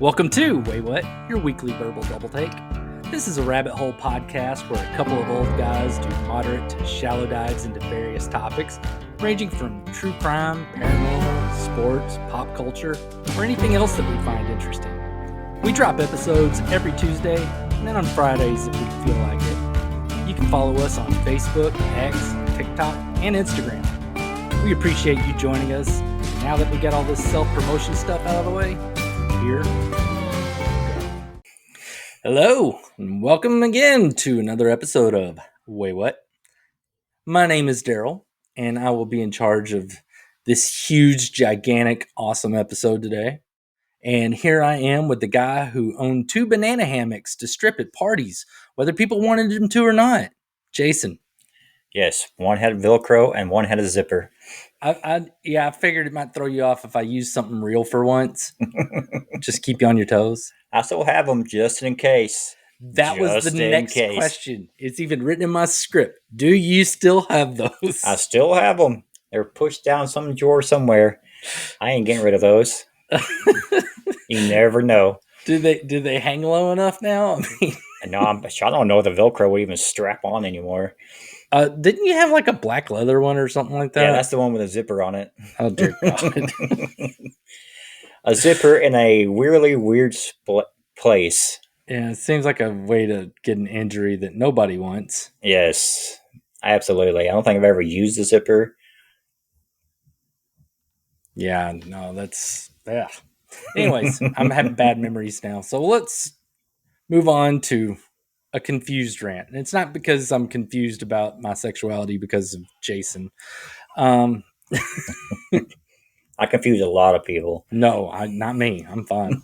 Welcome to Waywut, your weekly verbal double take. This is a rabbit hole podcast where a couple of old guys do moderate to shallow dives into various topics, ranging from true crime, paranormal, sports, pop culture, or anything else that we find interesting. We drop episodes every Tuesday, and then on Fridays if we feel like it. You can follow us on Facebook, X, TikTok, and Instagram. We appreciate you joining us. Now that we got all this self-promotion stuff out of the way, here. Hello, and welcome again to another episode of Waywut. My name is Darrell, and I will be in charge of this huge, gigantic, awesome episode today. And here I am with the guy who owned 2 banana hammocks to strip at parties, whether people wanted him to or not. Jason. Yes, one had Velcro and one had a zipper. I figured it might throw you off if I used something real for once. Just keep you on your toes. I still have them just in case. That was the next question. It's even written in my script. Do you still have those? I still have them. They're pushed down some drawer somewhere. I ain't getting rid of those. You never know. Do they hang low enough now? No, I don't know if the Velcro will even strap on anymore. Didn't you have like a black leather one or something like that? Yeah, that's the one with a zipper on it. Oh, dear God. A zipper in a weirdly weird place. Yeah, it seems like a way to get an injury that nobody wants. Yes, absolutely. I don't think I've ever used a zipper. Yeah, no, that's... Yeah. Anyways, I'm having bad memories now. So let's move on to a confused rant. And it's not because I'm confused about my sexuality because of Jason. I confuse a lot of people. No, not me. I'm fine.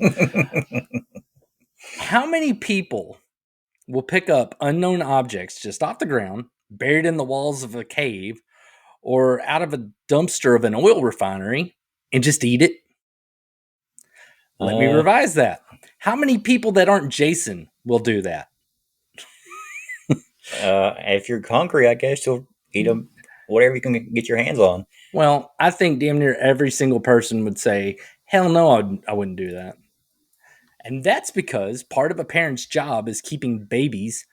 How many people will pick up unknown objects just off the ground, buried in the walls of a cave, or out of a dumpster of an oil refinery, and just eat it? Let me revise that. How many people that aren't Jason will do that? If you're hungry, I guess you'll eat them, whatever you can get your hands on. Well, I think damn near every single person would say, hell no, I wouldn't do that. And that's because part of a parent's job is keeping babies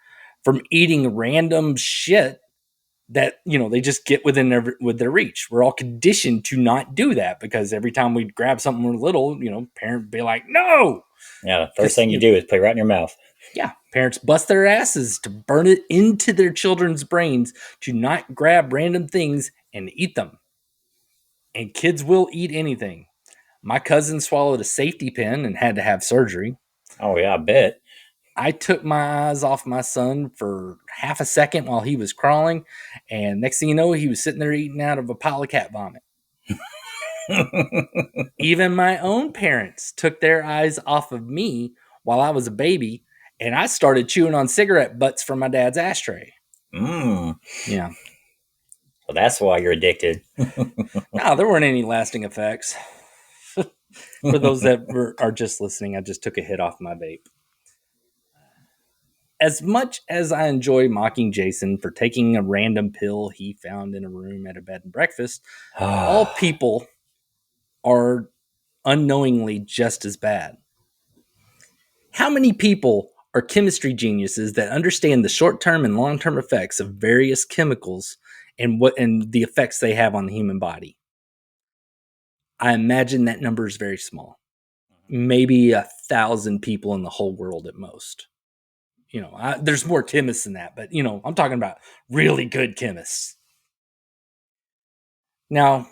from eating random shit that, they just get within their reach. We're all conditioned to not do that because every time we grab something when we're little, parent would be like, no. Yeah, the first thing you do is put it right in your mouth. Yeah, parents bust their asses to burn it into their children's brains to not grab random things and eat them. And kids will eat anything. My cousin swallowed a safety pin and had to have surgery. Oh, yeah, I bet. I took my eyes off my son for half a second while he was crawling, and next thing you know, he was sitting there eating out of a pile of cat vomit. Even my own parents took their eyes off of me while I was a baby, and I started chewing on cigarette butts from my dad's ashtray. Yeah. Well, that's why you're addicted. No, there weren't any lasting effects. For those that are just listening, I just took a hit off my vape. As much as I enjoy mocking Jason for taking a random pill he found in a room at a bed and breakfast, all people are unknowingly just as bad. How many people are chemistry geniuses that understand the short-term and long-term effects of various chemicals and the effects they have on the human body? I imagine that number is very small. Maybe 1,000 people in the whole world at most. There's more chemists than that, but, I'm talking about really good chemists. Now,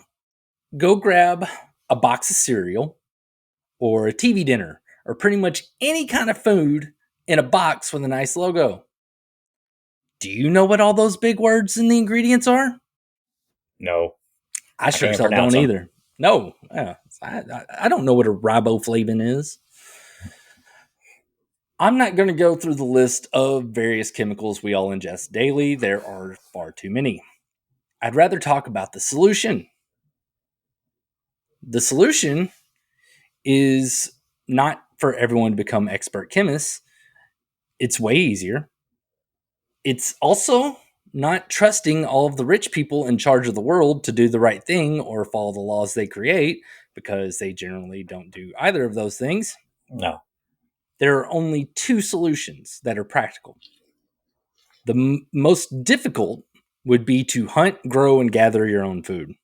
go grab a box of cereal or a TV dinner or pretty much any kind of food in a box with a nice logo. Do you know what all those big words and the ingredients are? No. I sure as hell don't either. No. I don't know what a riboflavin is. I'm not going to go through the list of various chemicals we all ingest daily. There are far too many. I'd rather talk about the solution. The solution is not for everyone to become expert chemists. It's way easier. It's also not trusting all of the rich people in charge of the world to do the right thing or follow the laws they create, because they generally don't do either of those things. No. There are only two solutions that are practical. The most difficult would be to hunt, grow, and gather your own food.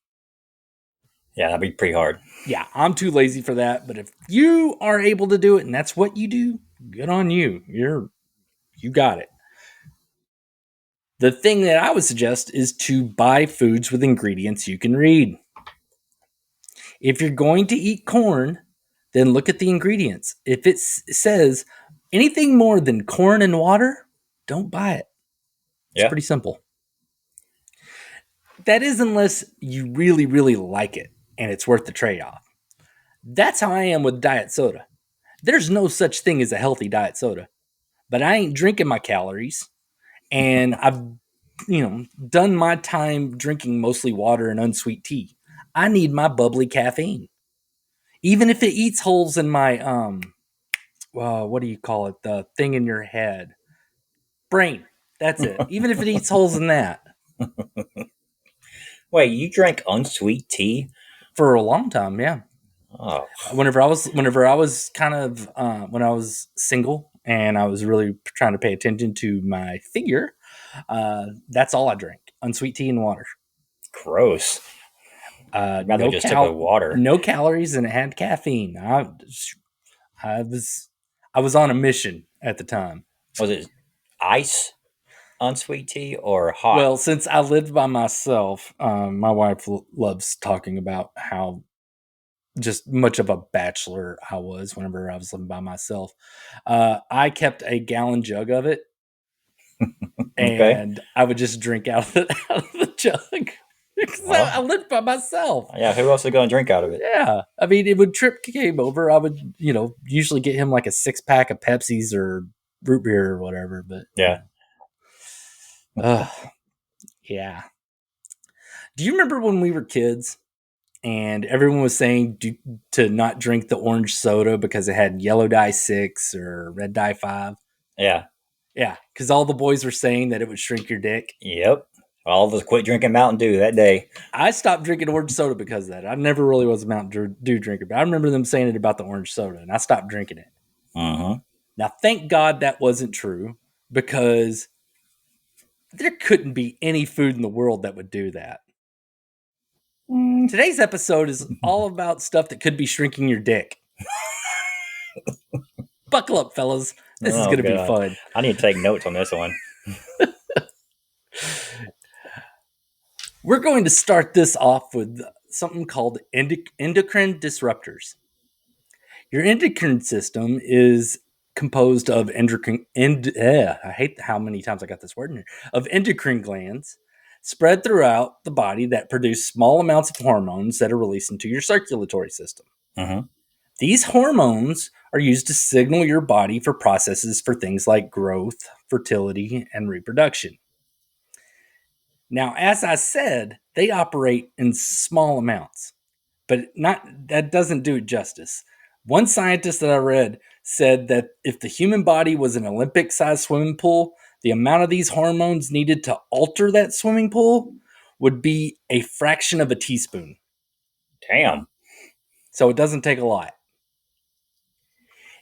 Yeah, that'd be pretty hard. Yeah, I'm too lazy for that. But if you are able to do it and that's what you do, good on you. You got it. The thing that I would suggest is to buy foods with ingredients you can read. If you're going to eat corn, then look at the ingredients. If it says anything more than corn and water, don't buy it. It's Yeah. pretty simple. That is unless you really, really like it and it's worth the trade-off. That's how I am with diet soda. There's no such thing as a healthy diet soda, but I ain't drinking my calories, and I've done my time drinking mostly water and unsweet tea. I need my bubbly caffeine, even if it eats holes in my well, what do you call it? The thing in your head, brain. That's it. Even if it eats holes in that. Wait, you drank unsweet tea? For a long time, yeah. Oh, Whenever I was kind of when I was single and I was really trying to pay attention to my figure, that's all I drank: unsweet tea and water. gross. I'd rather just stick with water. No calories, and it had caffeine. I was on a mission at the time. Was it ice unsweet tea or hot? Well, since I lived by myself, my wife loves talking about how just much of a bachelor I was whenever I was living by myself. I kept a gallon jug of it, Okay. and I would just drink out of the jug because Well, I lived by myself. yeah, who else is going to drink out of it? Yeah, I mean, it would Trip came over, I would usually get him like a 6-pack of Pepsis or root beer or whatever. But Yeah. yeah. Do you remember when we were kids and everyone was saying to not drink the orange soda because it had yellow dye 6 or red dye 5? Yeah. Yeah, because all the boys were saying that it would shrink your dick. Yep. All of us quit drinking Mountain Dew that day. I stopped drinking orange soda because of that. I never really was a Mountain Dew drinker, but I remember them saying it about the orange soda, and I stopped drinking it. Uh-huh. Now, thank God that wasn't true, because there couldn't be any food in the world that would do that. Today's episode is all about stuff that could be shrinking your dick. Buckle up, fellas. This is going to be fun. I need to take notes on this one. We're going to start this off with something called endocrine disruptors. Your endocrine system is composed of I hate how many times I got this word in here, of endocrine glands spread throughout the body that produce small amounts of hormones that are released into your circulatory system. Uh-huh. These hormones are used to signal your body for processes for things like growth, fertility, and reproduction. Now, as I said, they operate in small amounts, but that doesn't do it justice. One scientist that I read said that if the human body was an Olympic-sized swimming pool, the amount of these hormones needed to alter that swimming pool would be a fraction of a teaspoon. Damn. So it doesn't take a lot.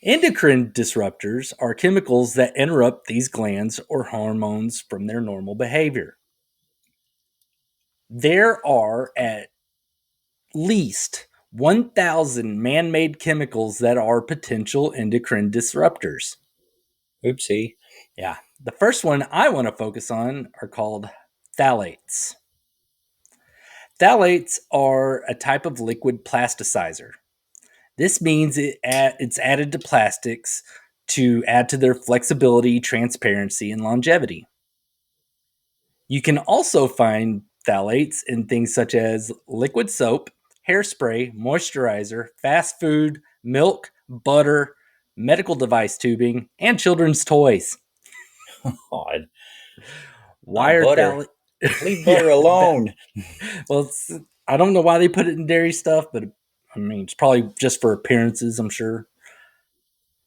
Endocrine disruptors are chemicals that interrupt these glands or hormones from their normal behavior. There are at least 1,000 man-made chemicals that are potential endocrine disruptors. Oopsie. Yeah. The first one I want to focus on are called phthalates. Phthalates are a type of liquid plasticizer. This means it's added to plastics to add to their flexibility, transparency, and longevity. You can also find phthalates in things such as liquid soap, hairspray, moisturizer, fast food, milk, butter, medical device tubing, and children's toys. God. Why Not are butter. phthalates? Leave butter alone. Well, I don't know why they put it in dairy stuff, but I mean, it's probably just for appearances, I'm sure.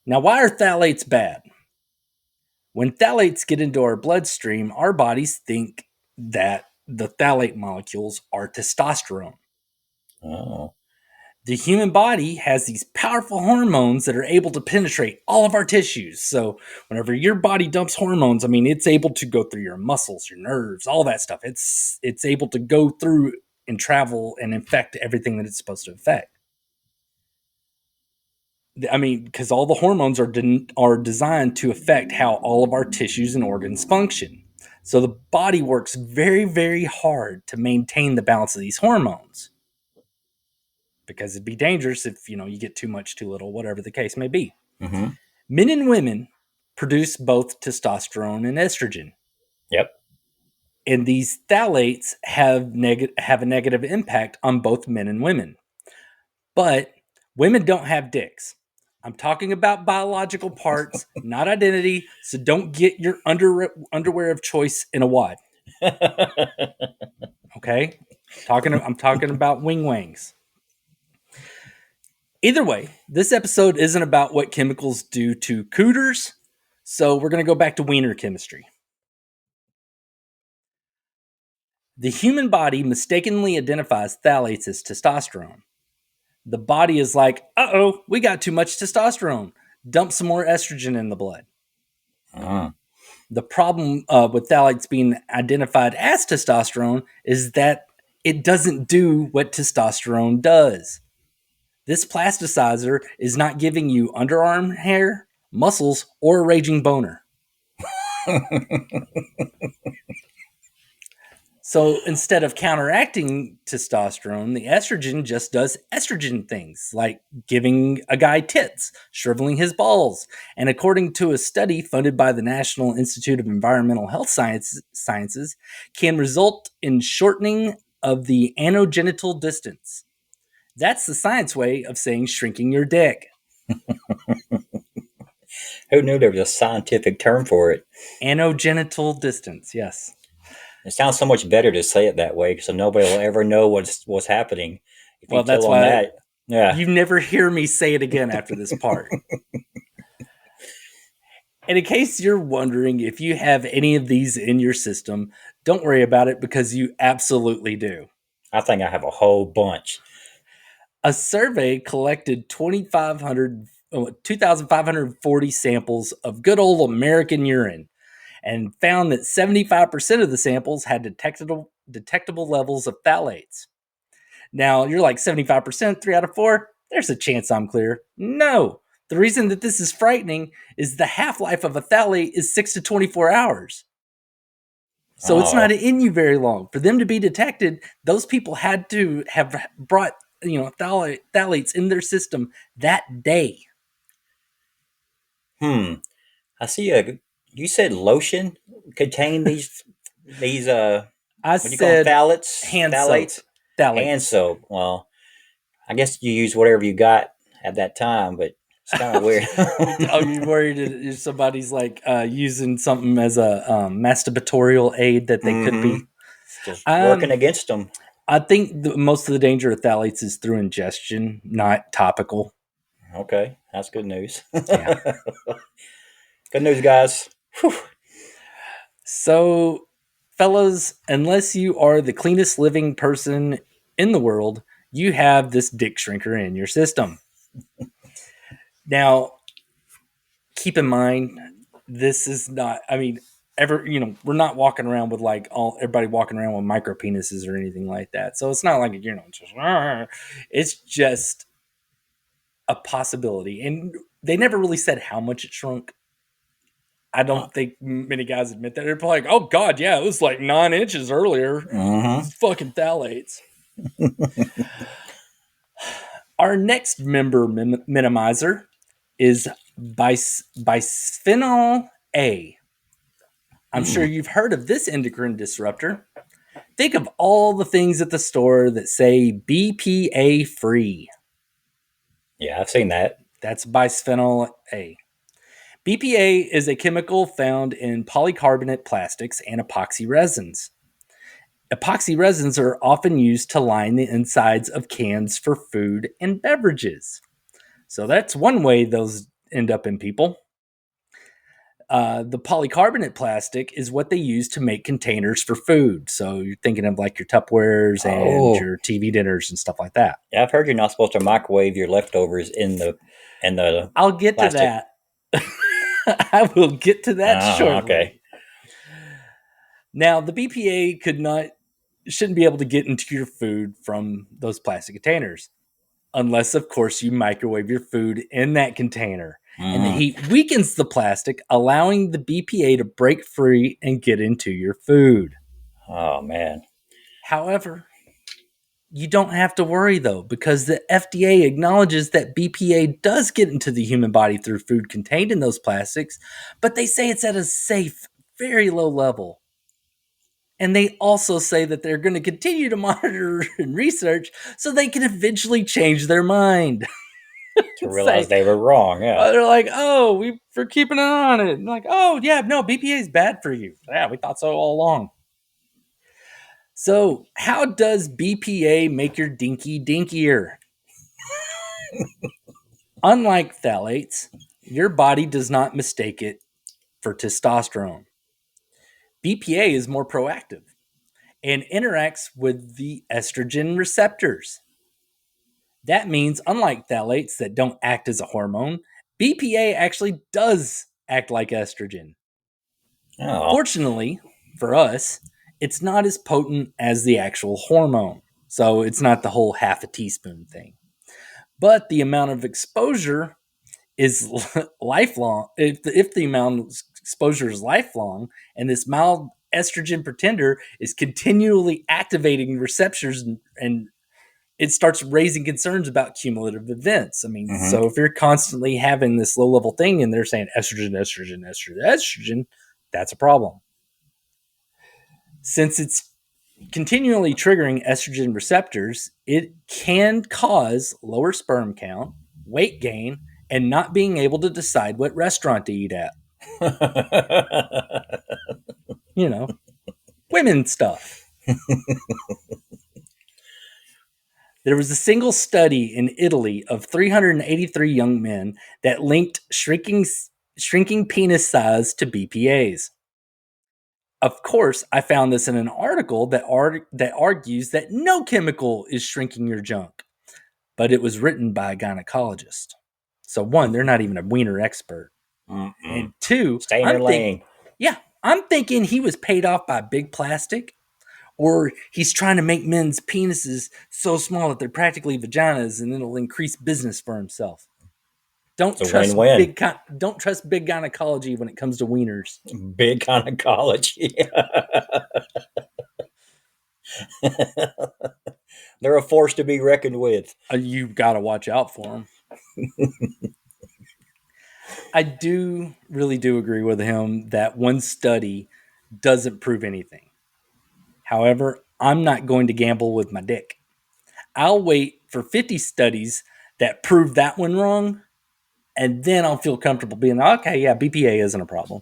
Now, why are phthalates bad? When phthalates get into our bloodstream, our bodies think that the phthalate molecules are testosterone. Oh. The human body has these powerful hormones that are able to penetrate all of our tissues. So whenever your body dumps hormones, I mean, it's able to go through your muscles, your nerves, all that stuff. It's able to go through and travel and infect everything that it's supposed to affect. I mean, because all the hormones are designed to affect how all of our tissues and organs function. So the body works very, very hard to maintain the balance of these hormones, because it'd be dangerous if you get too much, too little, whatever the case may be. Mm-hmm. Men and women produce both testosterone and estrogen, Yep. and these phthalates have a negative impact on both men and women. But women don't have dicks. I'm talking about biological parts, not identity. So don't get your underwear of choice in a wad. Okay, I'm talking about wing wangs. Either way, this episode isn't about what chemicals do to cooters, so we're going to go back to wiener chemistry. The human body mistakenly identifies phthalates as testosterone. The body is like, uh-oh, we got too much testosterone. Dump some more estrogen in the blood. The problem with phthalates being identified as testosterone is that it doesn't do what testosterone does. This plasticizer is not giving you underarm hair, muscles, or a raging boner. So instead of counteracting testosterone, the estrogen just does estrogen things, like giving a guy tits, shriveling his balls. And according to a study funded by the National Institute of Environmental Health Sciences, can result in shortening of the anogenital distance. That's the science way of saying shrinking your dick. Who knew there was a scientific term for it? Anogenital distance, yes. It sounds so much better to say it that way, so nobody will ever know what's happening. If Well, you tell that's them why that, yeah. you never hear me say it again after this part. And in case you're wondering if you have any of these in your system, don't worry about it, because you absolutely do. I think I have a whole bunch. A survey collected 2,540 samples of good old American urine and found that 75% of the samples had detectable levels of phthalates. Now, you're like, 75%, 3 out of 4? There's a chance I'm clear. No. The reason that this is frightening is the half-life of a phthalate is 6 to 24 hours. So it's not in you very long. For them to be detected, those people had to have brought phthalates in their system that day. I see you said lotion contained these I what do you call them? said Phthalates? hand Phthalates? soap. Phthalates. Hand soap. Well, I guess you use whatever you got at that time, but it's kind of weird. Are you worried if somebody's like using something as a masturbatorial aid that they could be? Just working Um, against them. I think most of the danger of phthalates is through ingestion, not topical. Okay, that's good news. Yeah. Good news, guys. Whew. So, fellas, unless you are the cleanest living person in the world, you have this dick shrinker in your system. Now, keep in mind, this is not, I mean, we're not walking around with like everybody walking around with micro penises or anything like that. So it's not like, it's just a possibility. And they never really said how much it shrunk. I don't think many guys admit that. They're probably like, oh God, yeah, it was like 9 inches earlier. It's fucking phthalates. Our next member minimizer is bisphenol A. I'm sure you've heard of this endocrine disruptor. Think of all the things at the store that say BPA free. Yeah, I've seen that. That's bisphenol A. BPA is a chemical found in polycarbonate plastics and epoxy resins. Epoxy resins are often used to line the insides of cans for food and beverages. So that's one way those end up in people. The polycarbonate plastic is what they use to make containers for food. So you're thinking of like your Tupperwares and Oh, your TV dinners and stuff like that. yeah, I've heard you're not supposed to microwave your leftovers in the I'll get to plastic. that. I will get to that Okay. shortly. Now, the BPA shouldn't be able to get into your food from those plastic containers, unless, of course, you microwave your food in that container. And the Mm. heat weakens the plastic, allowing the BPA to break free and get into your food. Oh man. However, you don't have to worry though, because the FDA acknowledges that BPA does get into the human body through food contained in those plastics, but they say it's at a safe, very low level. And they also say that they're going to continue to monitor and research so they can eventually change their mind. To realize Say, they were wrong, yeah. they're like, oh, we're keeping an eye on it. And like, oh, yeah, no, BPA is bad for you. Yeah, we thought so all along. So, how does BPA make your dinky dinkier? Unlike phthalates, your body does not mistake it for testosterone. BPA is more proactive and interacts with the estrogen receptors. That means, unlike phthalates that don't act as a hormone, BPA actually does act like estrogen. Oh. Fortunately for us, it's not as potent as the actual hormone. So it's not the whole half a teaspoon thing. But the amount of exposure is lifelong. If the amount of exposure is lifelong and this mild estrogen pretender is continually activating receptors and it starts raising concerns about cumulative events. I mean, Mm-hmm. so if you're constantly having this low level thing and they're saying estrogen, estrogen, estrogen, estrogen, that's a problem. Since it's continually triggering estrogen receptors, it can cause lower sperm count, weight gain, and not being able to decide what restaurant to eat at. You know, women stuff. There was a single study in Italy of 383 young men that linked shrinking penis size to BPAs. Of course, I found this in an article that argues that no chemical is shrinking your junk, but it was written by a gynecologist. So one, they're not even a wiener expert, Mm-mm. and two, Stay in your lane. I'm thinking he was paid off by big plastic, or he's trying to make men's penises so small that they're practically vaginas, and it'll increase business for himself. It's a win-win. Don't trust big gynecology when it comes to wieners. Big gynecology. They're a force to be reckoned with. You got to watch out for them. I really do agree with him that one study doesn't prove anything. However, I'm not going to gamble with my dick. I'll wait for 50 studies that prove that one wrong, and then I'll feel comfortable being okay. Yeah, BPA isn't a problem.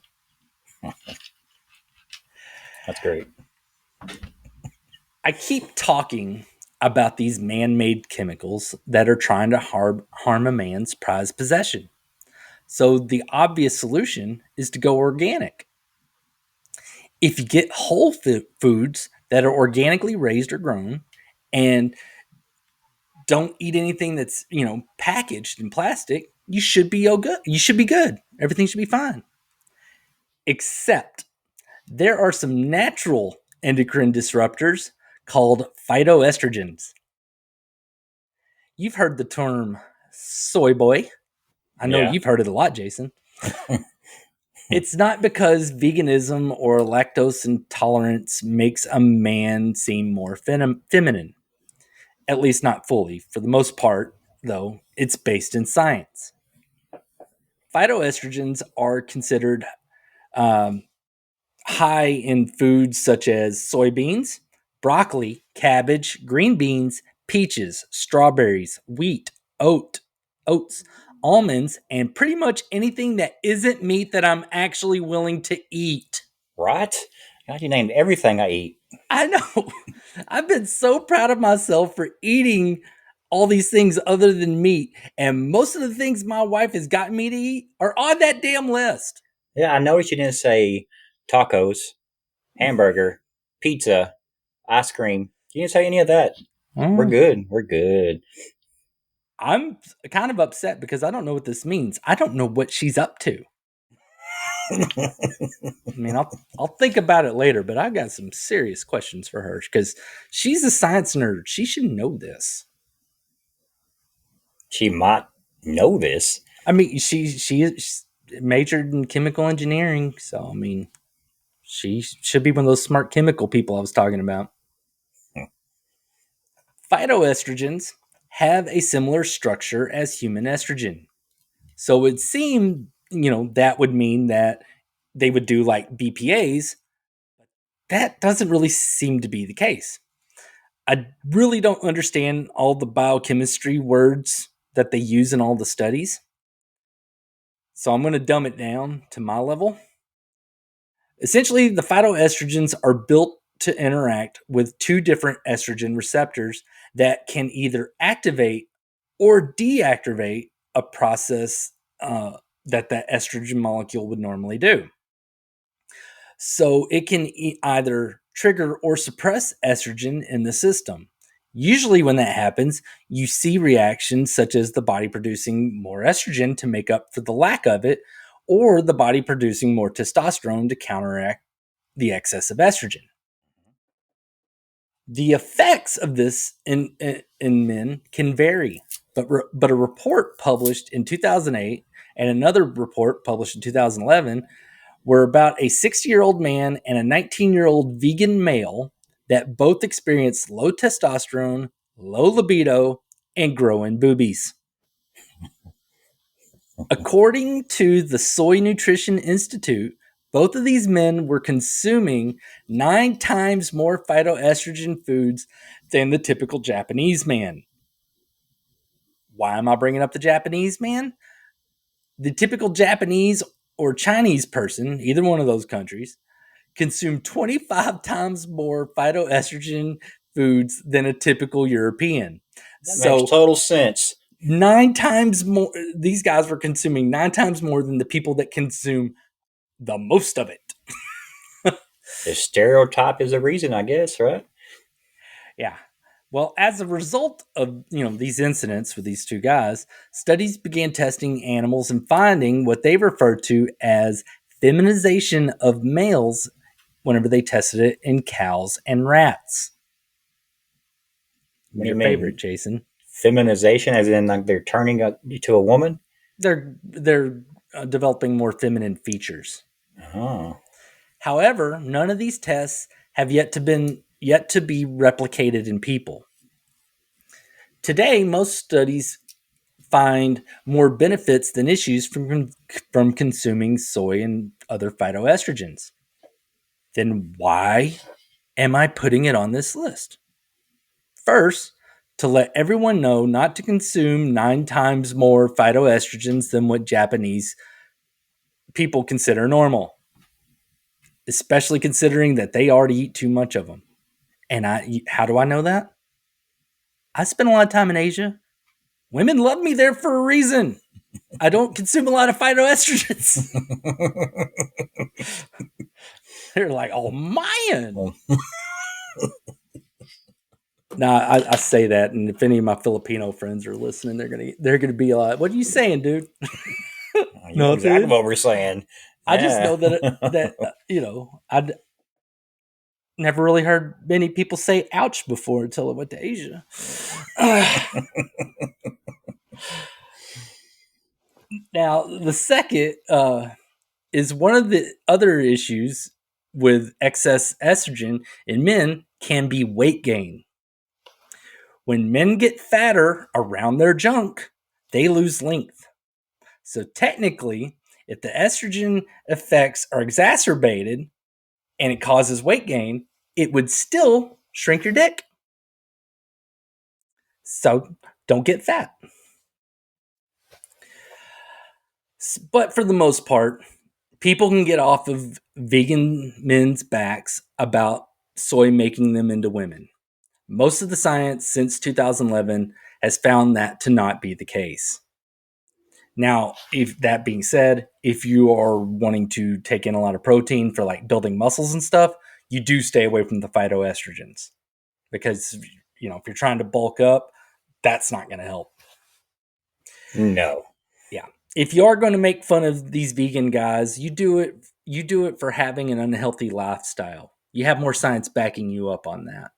That's great. I keep talking about these man-made chemicals that are trying to harm a man's prized possession. So the obvious solution is to go organic. If you get whole foods that are organically raised or grown and don't eat anything that's, packaged in plastic, you should be good. You should be good. Everything should be fine. Except there are some natural endocrine disruptors called phytoestrogens. You've heard the term soy boy. I know Yeah. you've heard it a lot, Jason. It's not because veganism or lactose intolerance makes a man seem more feminine. At least not fully. For the most part, though, it's based in science. Phytoestrogens are considered um, high in foods such as soybeans, broccoli, cabbage, green beans, peaches, strawberries, wheat, oats, almonds, and pretty much anything that isn't meat that I'm actually willing to eat. Right? God, you named everything I eat. I know. I've been so proud of myself for eating all these things other than meat. And most of the things my wife has gotten me to eat are on that damn list. Yeah, I noticed you didn't say tacos, hamburger, pizza, ice cream. You didn't say any of that. We're Mm, good. We're good. I'm kind of upset because I don't know what this means. I don't know what she's up to. I mean, I'll think about it later, but I've got some serious questions for her because she's a science nerd. She should know this. She might know this. I mean, she's majored in chemical engineering, so I mean, she should be one of those smart chemical people I was talking about. Phytoestrogens have a similar structure as human estrogen. So it would seem, that would mean that they would do like BPAs. That doesn't really seem to be the case. I really don't understand all the biochemistry words that they use in all the studies. So I'm going to dumb it down to my level. Essentially, the phytoestrogens are built to interact with two different estrogen receptors that can either activate or deactivate a process that estrogen molecule would normally do. So it can either trigger or suppress estrogen in the system. Usually, when that happens, you see reactions such as the body producing more estrogen to make up for the lack of it, or the body producing more testosterone to counteract the excess of estrogen. The effects of this in men can vary, but a report published in 2008 and another report published in 2011 were about a 60-year-old man and a 19-year-old vegan male that both experienced low testosterone, low libido, and growing boobies. According to the Soy Nutrition Institute, both of these men were consuming 9 times more phytoestrogen foods than the typical Japanese man. Why am I bringing up the Japanese man? The typical Japanese or Chinese person, either one of those countries, consume 25 times more phytoestrogen foods than a typical European. That makes So, total sense. 9 times more, these guys were consuming 9 times more than the people that consume the most of it. The stereotype is the reason, I guess, right? Yeah. Well, as a result of these incidents with these two guys, studies began testing animals and finding what they referred to as feminization of males whenever they tested it in cows and rats. What do you Your favorite, mean? Jason? Feminization, as in like they're turning to a woman? They're developing more feminine features. Oh. However, none of these tests have yet to be replicated in people. Today, most studies find more benefits than issues from consuming soy and other phytoestrogens. Then why am I putting it on this list? First, to let everyone know not to consume 9 times more phytoestrogens than what Japanese people consider normal, especially considering that they already eat too much of them. And how do I know that? I spent a lot of time in Asia. Women love me there for a reason. I don't consume a lot of phytoestrogens. They're like, oh man. Now I say that, and if any of my Filipino friends are listening, they're gonna be like, "What are you saying, dude?" You know exactly Nothing. what we're saying. I just Yeah. know I'd never really heard many people say "ouch" before until I went to Asia. Now the second is one of the other issues with excess estrogen in men can be weight gain. When men get fatter around their junk, they lose length. So technically, if the estrogen effects are exacerbated and it causes weight gain, it would still shrink your dick. So don't get fat. But for the most part, people can get off of vegan men's backs about soy making them into women. Most of the science since 2011 has found that to not be the case. Now, if that being said, if you are wanting to take in a lot of protein for like building muscles and stuff, you do stay away from the phytoestrogens because if you're trying to bulk up, that's not going to help. No. Yeah. If you are going to make fun of these vegan guys, you do it for having an unhealthy lifestyle. You have more science backing you up on that.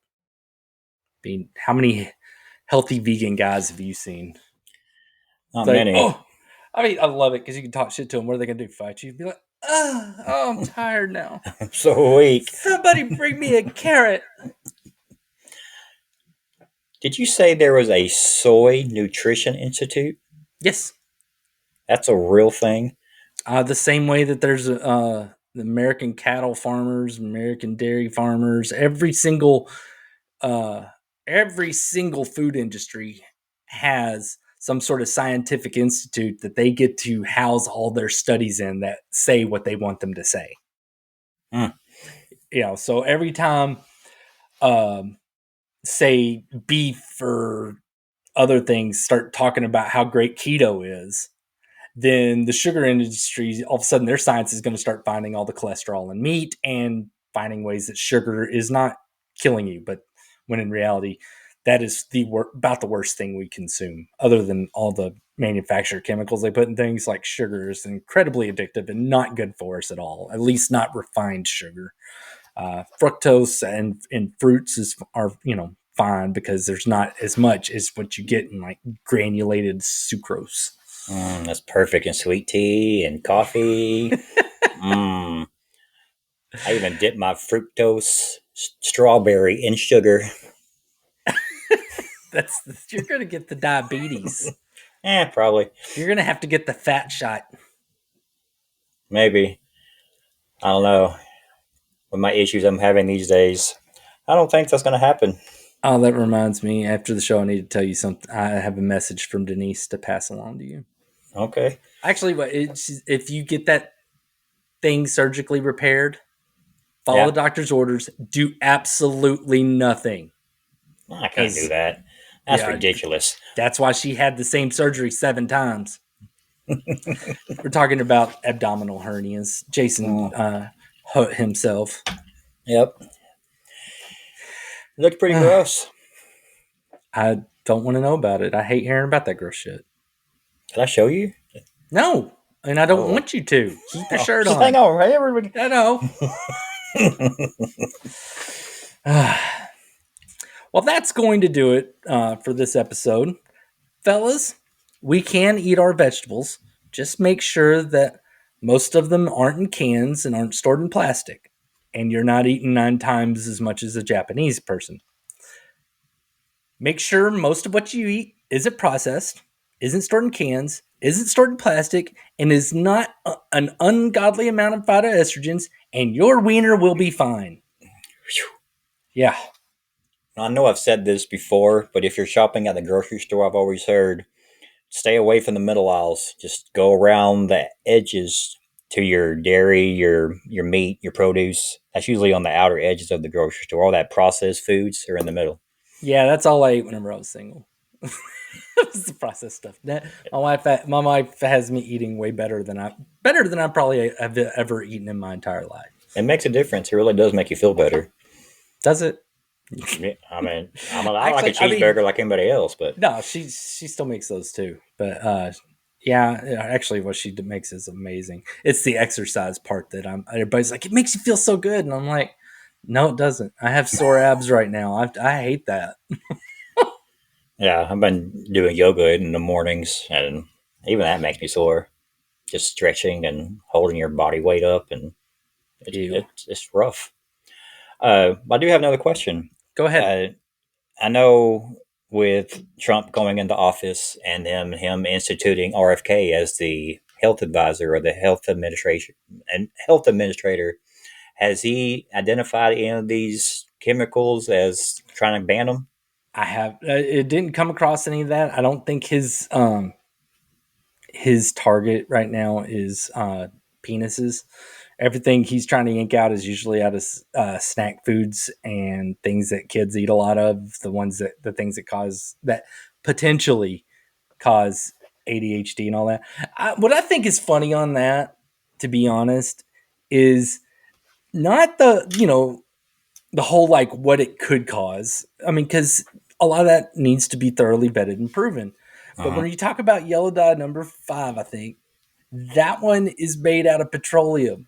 I mean, how many healthy vegan guys have you seen? Not It's like, many. oh, I mean, I love it because you can talk shit to them. What are they going to do? Fight you? Be like, oh, I'm tired now. I'm so weak. Somebody bring me a carrot. Did you say there was a Soy Nutrition Institute? Yes. That's a real thing? The same way that there's the American cattle farmers, American dairy farmers, uh, every single food industry has some sort of scientific institute that they get to house all their studies in that say what they want them to say. Mm. So every time, say beef or other things start talking about how great keto is, then the sugar industry, all of a sudden their science is going to start finding all the cholesterol in meat and finding ways that sugar is not killing you. But when in reality, that is about the worst thing we consume, other than all the manufactured chemicals they put in things. Like sugar is incredibly addictive and not good for us at all, at least not refined sugar. Fructose and fruits are fine because there's not as much as what you get in like granulated sucrose. That's perfect in sweet tea and coffee. I even dip my fructose strawberry in sugar. You're gonna get the diabetes. Probably. You're gonna have to get the fat shot. Maybe. I don't know. With my issues I'm having these days, I don't think that's going to happen. Oh, that reminds me. After the show, I need to tell you something. I have a message from Denise to pass along to you. Okay. Actually, if you get that thing surgically repaired, follow the doctor's orders. Do absolutely nothing. I can't do that. That's ridiculous. That's why she had the same surgery 7 times. We're talking about abdominal hernias. Jason hurt himself. Yep. It looked pretty gross. I don't want to know about it. I hate hearing about that gross shit. Can I show you? No, and I don't want you to. Keep your shirt on. Hang on, right? Everybody. I know. Well, that's going to do it for this episode. Fellas, we can eat our vegetables. Just make sure that most of them aren't in cans and aren't stored in plastic. And you're not eating 9 times as much as a Japanese person. Make sure most of what you eat isn't processed, isn't stored in cans, isn't stored in plastic, and is not an ungodly amount of phytoestrogens, and your wiener will be fine. Yeah. I know I've said this before, but if you're shopping at the grocery store, I've always heard, stay away from the middle aisles. Just go around the edges to your dairy, your meat, your produce. That's usually on the outer edges of the grocery store. All that processed foods are in the middle. Yeah, that's all I ate whenever I was single. It's the processed stuff. My wife has me eating way better than I probably have ever eaten in my entire life. It makes a difference. It really does make you feel better. Does it? I mean, I like a cheeseburger like anybody else, but no, she still makes those too. But yeah, actually, what she makes is amazing. It's the exercise part that everybody's like, it makes you feel so good, and I'm like, no, it doesn't. I have sore abs right now. I hate that. Yeah, I've been doing yoga in the mornings, and even that makes me sore. Just stretching and holding your body weight up, and it's rough. I do have another question. Go ahead. I know with Trump going into office and then him instituting RFK as the health advisor or the health administrator, has he identified any of these chemicals as trying to ban them? I have. It didn't come across any of that. I don't think his target right now is penises. Everything he's trying to yank out is usually out of snack foods and things that kids eat a lot of. The things that potentially cause ADHD and all that. What I think is funny on that, to be honest, is not the whole like what it could cause. I mean, because a lot of that needs to be thoroughly vetted and proven. But when you talk about yellow dye number 5, I think that one is made out of petroleum.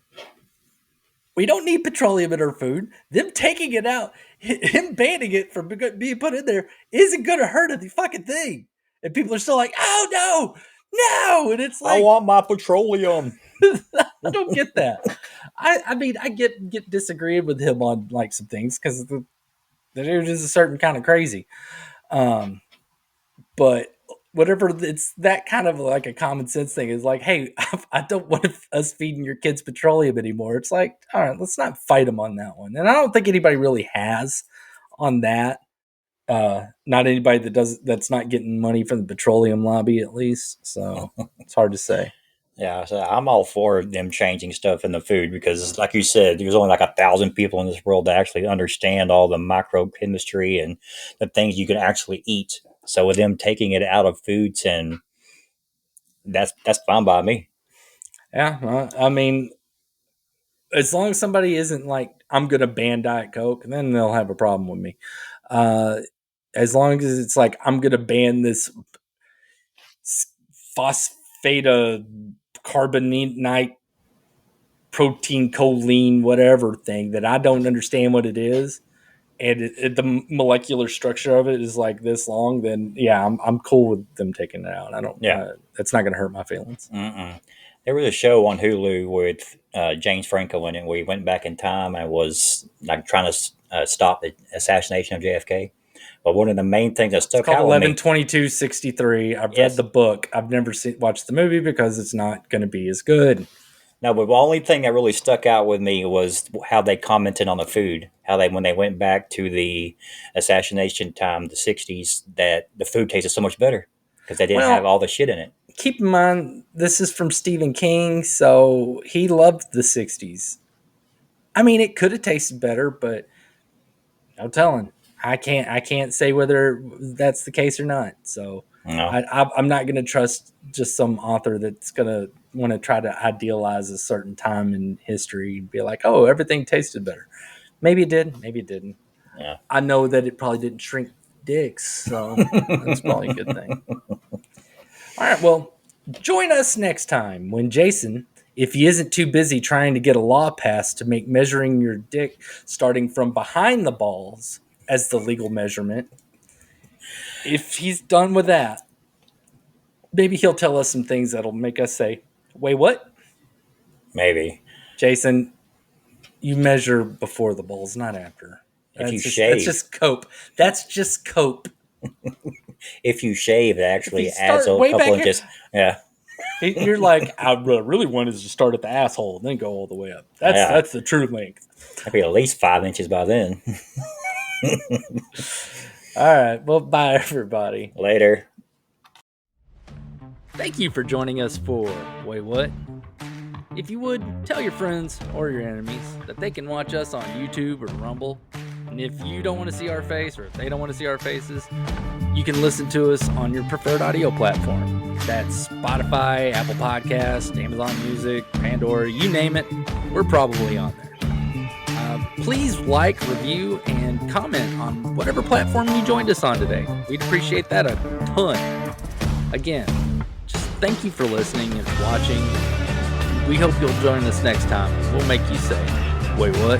We don't need petroleum in our food. Them taking it out, him banning it from being put in there isn't going to hurt any fucking thing. And people are still like, oh, no. And it's like, I want my petroleum. I don't get that. I mean, I get disagreed with him on like some things because the dude is a certain kind of crazy. But whatever, it's that kind of like a common sense thing is like, hey, I don't want us feeding your kids petroleum anymore. It's like, all right, let's not fight them on that one. And I don't think anybody really has on that. Not anybody that's not getting money from the petroleum lobby, at least. So it's hard to say. Yeah, so I'm all for them changing stuff in the food because, like you said, there's only like 1,000 people in this world that actually understand all the microchemistry and the things you can actually eat. So with them taking it out of foods, and that's fine by me. Yeah, well, I mean, as long as somebody isn't like, I'm going to ban Diet Coke, then they'll have a problem with me. As long as it's like, I'm going to ban this phosphata carbonate protein choline whatever thing that I don't understand what it is, and the molecular structure of it is like this long, then yeah, I'm cool with them taking it out. I don't. Yeah. It's not going to hurt my feelings. Mm-mm. There was a show on Hulu with James Franco in it where he went back in time and was like trying to stop the assassination of JFK. But one of the main things that It's stuck called out with me, 11/22/63. I've read yes, the book. I've never watched the movie because it's not going to be as good. no, but the only thing that really stuck out with me was how they commented on the food. How they, when they went back to the assassination time, the '60s, that the food tasted so much better because they didn't have Well, all the shit in it. keep in mind this is from Stephen King, so he loved the '60s. I mean, it could have tasted better, but no telling. I can't say whether that's the case or not. So No, I'm not going to trust just some author that's going to want to try to idealize a certain time in history and be like, oh, everything tasted better. Maybe it did, maybe it didn't. yeah. I know that it probably didn't shrink dicks, so that's probably a good thing. All right, well, join us next time when Jason, if he isn't too busy trying to get a law passed to make measuring your dick starting from behind the balls as the legal measurement, if he's done with that, maybe he'll tell us some things that'll make us say, wait, what? Maybe Jason, you measure before the balls, not after. if you That's shave, just cope. That's just cope. if you shave, it If you actually adds start a way couple back here, inches. Yeah, you're like, I really wanted to start at the asshole and then go all the way up. yeah. That's the true length. I'd be at least 5 inches by then. All right. Well, bye, everybody. Later. Thank you for joining us for Wait What? If you would, tell your friends or your enemies that they can watch us on YouTube or Rumble. And if you don't want to see our face, or if they don't want to see our faces, you can listen to us on your preferred audio platform. That's Spotify, Apple Podcasts, Amazon Music, Pandora, you name it, we're probably on there. Please like, review, and comment on whatever platform you joined us on today. We'd appreciate that a ton. Again, just thank you for listening and watching. We hope you'll join us next time. We'll make you say, wait, what?